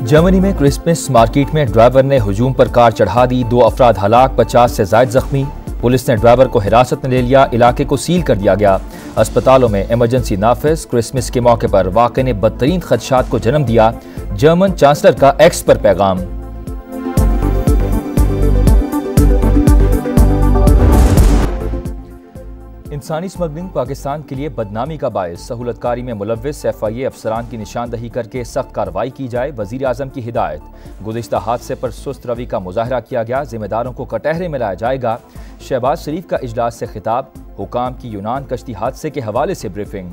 Germany में Christmas market में driver ने हुजूम पर कार चढ़ा दी, 2 अफराद हलाक, 50 से ज्यादा जख्मी। पुलिस ने ड्राइवर को हिरासत में ले लिया, इलाके को सील कर दिया गया। अस्पतालों में इमरजेंसी नाफिज। क्रिसमस के मौके पर वाक़े ने बदतरीन खदशात को जन्म दिया, जर्मन चांसलर का एक्स पर पैगाम। इंसानी स्मगलिंग पाकिस्तान के लिए बदनामी का बायस, सहूलतकारी में मुलव्विस FIA अफसरान की निशानदही करके सख्त कार्रवाई की जाए, वज़ीर आज़म की हिदायत। गुज़िश्ता हादसे पर सुस्त रवि का मुजाहरा किया गया, जिम्मेदारों को कटहरे में लाया जाएगा। शहबाज शरीफ का इजलास से खिताब, हुकाम की यूनान कश्ती हादसे के हवाले से ब्रीफिंग।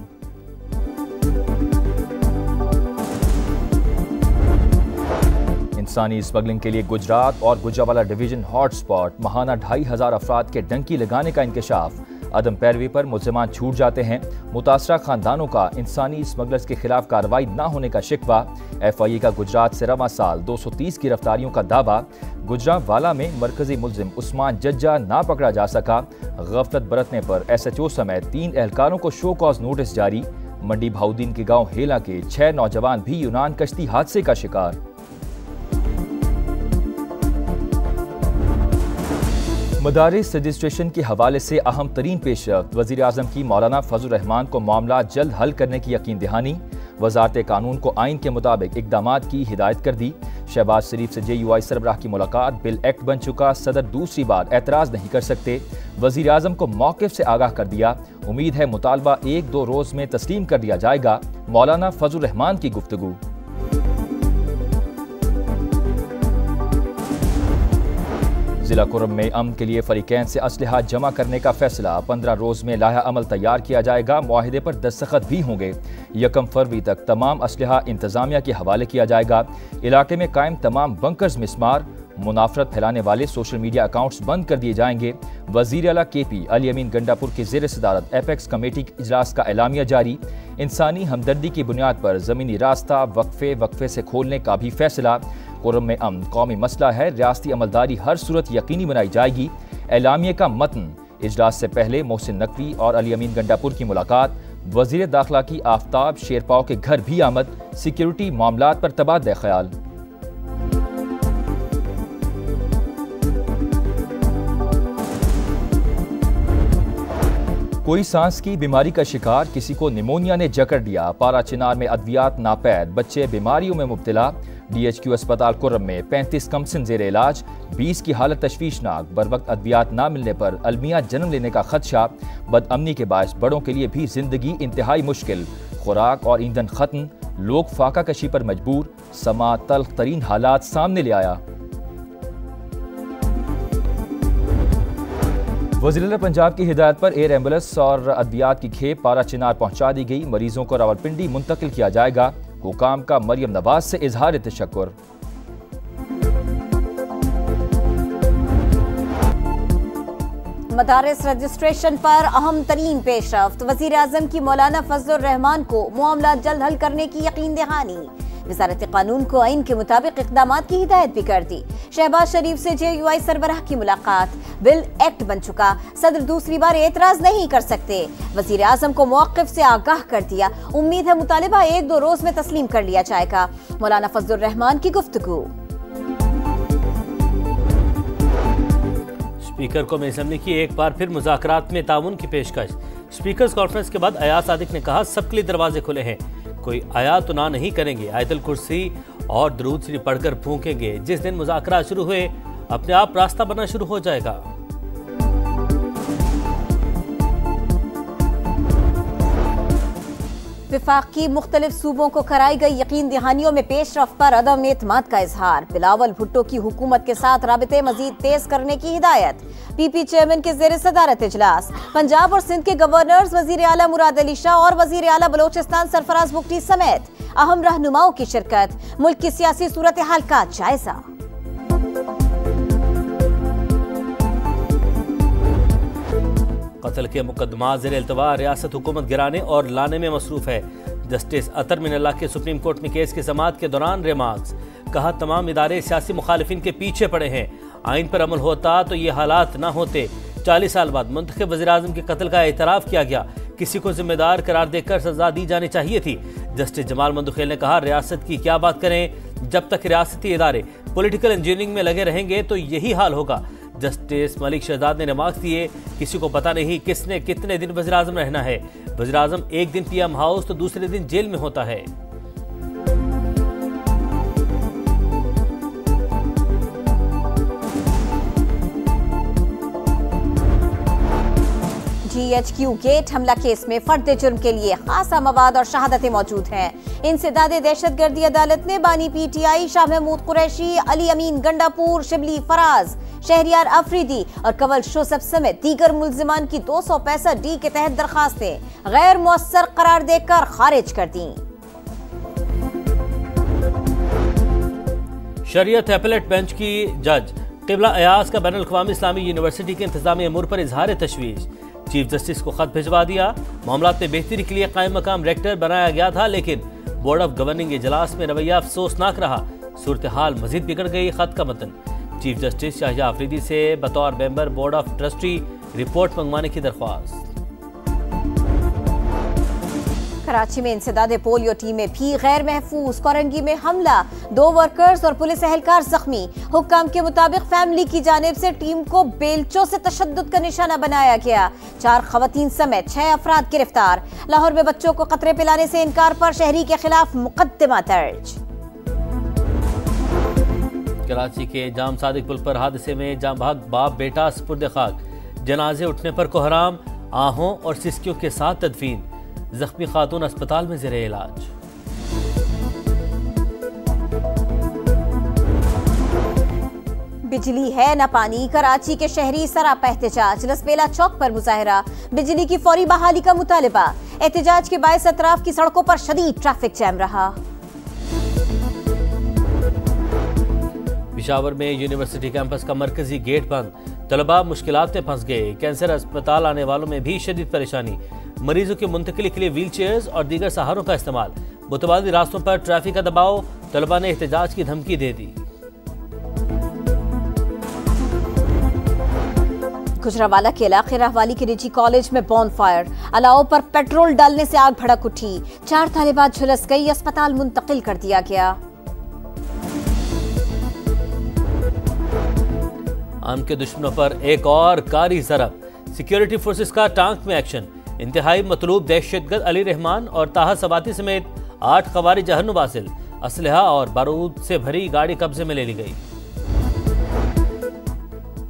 इंसानी स्मगलिंग के लिए गुजरात और गुजरावाला डिवीजन हॉटस्पॉट, महाना 2500 अफराद के डंकी लगाने का इंकशाफ। अदम पैरवी पर मुल्ज़िमान छूट जाते हैं, मुतासरा खानदानों का इंसानी स्मगलर्स के खिलाफ कार्रवाई न होने का शिकवा। FIA का गुजरात से रवा साल 230 गिरफ्तारियों का दावा। गुजरावाला में मरकजी मुल्जिम उस्मान जज्जा ना पकड़ा जा सका, गफलत बरतने पर SHO समेत 3 एहलकारों को शो कॉज नोटिस जारी। मंडी भाउद्दीन के गांव हेला के 6 नौजवान भी यूनान कश्ती हादसे का शिकार। मदारिस रजिस्ट्रेशन के हवाले से अहम तरीन पेशरफ्त, वज़ीर आज़म की मौलाना फजल रहमान को मामला जल्द हल करने की यकीन दहानी। वज़ारत कानून को आइन के मुताबिक इक़दामात की हिदायत कर दी। शहबाज शरीफ से JUI सरबराह की मुलाकात, बिल एक्ट बन चुका, सदर दूसरी बार एतराज़ नहीं कर सकते। वज़ीर आज़म को मौक़िफ़ से आगाह कर दिया, उम्मीद है मुतालबा 1-2 रोज़ में तस्लीम कर दिया जाएगा। मौलाना फजल रहमान की गुफ्तगू। जिला कुर्म में अमन के लिए फरीकैन से असलहा जमा करने का फैसला, 15 रोज में लाहा अमल तैयार किया जाएगा। मुआहिदे पर दस्तखत भी होंगे। 1 फरवरी तक तमाम असलहा इंतजामिया के हवाले किया जाएगा। इलाके में कायम तमाम बंकर्स मिसमार, मुनाफरत फैलाने वाले सोशल मीडिया अकाउंट्स बंद कर दिए जाएंगे। वज़ीर आला KP अली अमीन गंडापुर की ज़ेर सदारत एपेक्स कमेटी के इजलास का एलामिया जारी। इंसानी हमदर्दी की बुनियाद पर ज़मीनी रास्ता वक्फे से खोलने का भी फैसला। कुर्म में अमन कौमी मसला है, रियासती अमलदारी हर सूरत यकीनी बनाई जाएगी। एलामिया का मतन, इजलास से पहले मोहसिन नकवी और अली अमीन गंडापुर की मुलाकात। वज़ीर दाखिला की आफ्ताब शेरपाव के घर भी आमद, सिक्योरिटी मामलात पर तबादला ख्याल। कोई सांस की बीमारी का शिकार, किसी को निमोनिया ने जकड़ दिया। पारा चिनार में अद्वियात नापैद, बच्चे बीमारियों में मुब्तला। DHQ अस्पताल कुर्म में 35 कमसिन ज़ेर इलाज, 20 की हालत तशवीशनाक। बर वक्त अद्वियात ना मिलने पर अलमिया जन्म लेने का खदशा। बदअमनी के बायस बड़ों के लिए भी जिंदगी इंतहाई मुश्किल। खुराक और ईंधन खत्म, लोग फाका कशी पर मजबूर। समा तल्ख तरीन हालात सामने ले आया। वज़ीर पंजाब की हिदायत पर एयर एम्बुलेंस और अद्वियात की खेप पारा चिनार पहुंचा दी गई। मरीजों को रावलपिंडी मुंतकिल किया जाएगा। हुकाम का मरियम नवाज से इजहार तशक्कुर। मदारिस रजिस्ट्रेशन पर अहम तरीन पेशरफ्त, वज़ीर आज़म की मौलाना फजल रहमान को मामला जल्द हल करने की यकीन दहानी। वज़ारत कानून को आइन के मुताबिक इक़दामात की हिदायत भी कर दी। शहबाज शरीफ से JUI सरबराह की मुलाकात, बिल एक्ट बन चुका, सदर दूसरी बार एतराज नहीं कर सकते। वज़ीर आज़म को मौक़िफ़ से आगाह कर दिया, उम्मीद है मुतालिबा 1-2 रोज में तस्लीम कर लिया जाएगा। मौलाना फजल रहमान की गुफ्तगू। स्पीकर को असम्बली की एक बार फिर मुज़ाकरात में ताउन की पेशकश। स्पीकर्स कॉन्फ्रेंस के बाद अयाज सादिक ने कहा, सबके लिए दरवाजे खुले हैं, कोई आयात तो ना नहीं करेंगे। आयतुल कुर्सी और दरूद शरीफ पढ़कर फूंकेंगे। जिस दिन मुज़ाकरा शुरू हुए अपने आप रास्ता बनना शुरू हो जाएगा। विफाकी मुख्तलिफ सूबों को कराई गई यकीन दहानियों में पेशरफ्त पर अदम एतमाद का इजहार। बिलावल भुट्टो की हुकूमत के साथ राबिते मजीद तेज करने की हिदायत। PP चेयरमैन के जेर सदारत इजलास। पंजाब और सिंध के गवर्नर्स वजीर आला मुराद अली शाह और वजीर आला बलोचिस्तान सरफराज बुगटी समेत अहम रहनुमाओं की शिरकत। मुल्क की सियासी सूरत हाल का जायजा। कत्ल के मुकदमा ज़ेर इल्तवा, रियासत हुकूमत गिराने और लाने में मसरूफ है। जस्टिस अतर मिनल्ला के सुप्रीम कोर्ट में केस की समाअत के दौरान रिमार्क्स। कहा, तमाम इदारे सियासी मुखालिफिन के पीछे पड़े हैं। आइन पर अमल होता तो ये हालात ना होते। 40 साल बाद मुंतखब वज़ीर आज़म के कत्ल का एतराफ़ किया गया। किसी को जिम्मेदार करार देकर सजा दी जानी चाहिए थी। जस्टिस जमाल मंदुखेल ने कहा, रियासत की क्या बात करें, जब तक रियासती इदारे पॉलिटिकल इंजीनियरिंग में लगे रहेंगे तो यही हाल होगा। जस्टिस मलिक शहजाद ने रिमार्क्स दिए, किसी को पता नहीं किसने कितने दिन वज़ीर आज़म रहना है। वज़ीर आज़म एक दिन पीएम हाउस तो दूसरे दिन जेल में होता है। GHQ गेट हमला केस में फर्द जुर्म के लिए खासा मवाद और शहादतें मौजूद हैं। इंसदादे दहशतगर्दी अदालत ने बानी PTI शाह महमूद कुरैशी, अली अमीन गंडापुर, शिबली फराज, शहरियार अफरीदी और कंवल शोसफ समेत दीगर मुल्जिमान की 265D के तहत दरखास्तें गैर मुअस्सर करार देकर खारिज कर दी। शरीयत एपेलेट बेंच की जज क़िबला अयाज का बैनुल अक़वामी इस्लामी यूनिवर्सिटी के इंतजामी अमूर पर इजहार तशवीश। चीफ जस्टिस को खत भिजवा दिया। मामलात में बेहतरी के लिए कायम मकाम रेक्टर बनाया गया था, लेकिन बोर्ड ऑफ गवर्निंग इजलास में रवैया अफसोसनाक रहा। सूरत हाल मजीद बिगड़ गई। खत का मतन, चीफ जस्टिस शाहिया अफरीदी से बतौर member board of trustee report मंगवाने की दरख्वास्त। कराची में इंसदादे पोलियो टीम में भी गैर महफूज। कोरंगी में हमला, 2 वर्कर्स और पुलिस एहलकार जख्मी। हुक्काम के मुताबिक फैमिली की जानिब से टीम को बेलचों से तशद्दुद का निशाना बनाया गया। 4 खवातीन समेत 6 अफराद गिरफ्तार। लाहौर में बच्चों को कतरे पिलाने से इनकार पर शहरी के खिलाफ मुकदमा दर्ज। कराची के जाम सादिक पुल पर हादसे में जाम भाग बाप बेटा सुपुर्द खाक। जनाजे उठने पर कोहराम, आहों और सिसकियों के साथ तदफीन। जख्मी खातून अस्पताल में ज़ेरे इलाज। बिजली है न पानी, कराची के शहरी सरापा एहतजाज। लसबेला चौक पर मुजाहरा, बिजली की फौरी बहाली का मुतालबा। एहतजाज के बायस अतराफ की सड़कों पर शदीद ट्रैफिक जैम रहा। पेशावर में यूनिवर्सिटी कैंपस का मरकजी गेट बंद। तलबा मुश्किलात में फंस गए। कैंसर अस्पताल आने वालों में भी शदीद परेशानी। मरीजों की मुंतकिली के लिए व्हील चेयर्स और दीगर सहारों का इस्तेमाल। मुतबादिल रास्तों पर ट्रैफिक का दबाव। तलबा ने एहतजाज की धमकी दे दी। गुजरावाला के इलाके रहवाली के निजी कॉलेज में बॉन फायर। अलाव पर पेट्रोल डालने से आग भड़क उठी। 4 तालिबात झुलस गई। अस्पताल मुंतकिल कर दिया गया। आम के दुश्मनों पर एक और कारी ज़रब। सिक्योरिटी फोर्सेस का टांक में एक्शन। इंतहाई मतलूब दहशतगर्द अली रहमान और ताहा सवाती समेत 8 ख़वारिज जहन्नुम हासिल। असलहा और बारूद से भरी गाड़ी कब्जे में ले ली गई।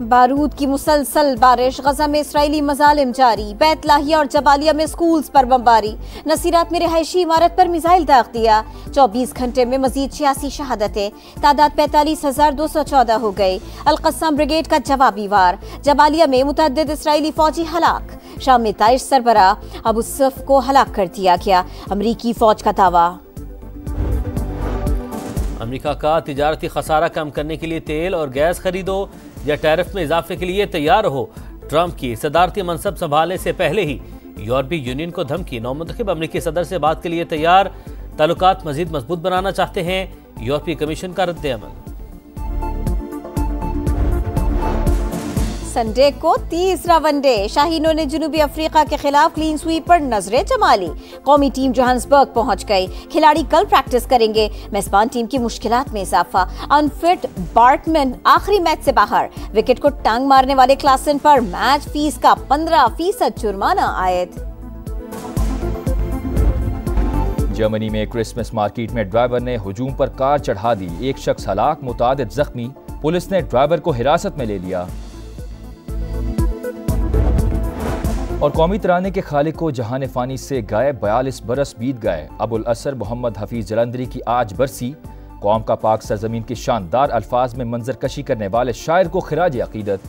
बारूद की मुसलसल बारिश। गजा में इसराइली मजालिम जारी। बैत लाहिया और जबालिया में स्कूल्स पर बमबारी। नसीरात में रिहायशी इमारत पर मिसाइल दाग दिया। 24 घंटे में मजीद 86 शहादतें। तादाद 45,214 हो गई। अल-कस्साम ब्रिगेड का जवाबी वार। जबालिया में मुतअद्दिद इसराइली फौजी हलाक। शाम में ताइश सरबरा अबू सफ को हलाक कर दिया गया। अमरीकी फौज का दावा। अमेरिका का तिजारती खसारा कम करने के लिए तेल और गैस खरीदो या टैरिफ में इजाफे के लिए तैयार रहो। ट्रंप की सदारती मनसब संभालने से पहले ही यूरोपीय यूनियन को धमकी। नौमुंतखब अमेरिकी सदर से बात के लिए तैयार। ताल्लुकात मजीद मजबूत बनाना चाहते हैं। यूरोपीय कमीशन का रद्द-ए-अमल। संडे को तीसरा वनडे। शाहीनों ने जनूबी अफ्रीका के खिलाफ क्लीन स्वीप पर नजरें जमा ली। कौमी टीम जोहान्सबर्ग पहुंच गई। खिलाड़ी कल प्रैक्टिस करेंगे। मेजबान टीम की मुश्किलात में इजाफा। अनफिट बार्टमैन आखिरी मैच से बाहर। विकेट को टांग मारने वाले क्लासन पर मैच फीस का 15% जुर्माना आयद। जर्मनी में क्रिसमस मार्केट में ड्राइवर ने हुजूम पर कार चढ़ा दी। एक शख्स हलाक, मुतादिद जख्मी। पुलिस ने ड्राइवर को हिरासत में ले लिया। और कौमी तराने के खालिक को जहान फानी से गायब 42 बरस बीत गए। अबुल असर मोहम्मद हफीज जलंधरी की आज बरसी। कौम का पाक सरजमीन की शानदार अल्फाज में मंजर कशी करने वाले शायर को खिराज अकीदत।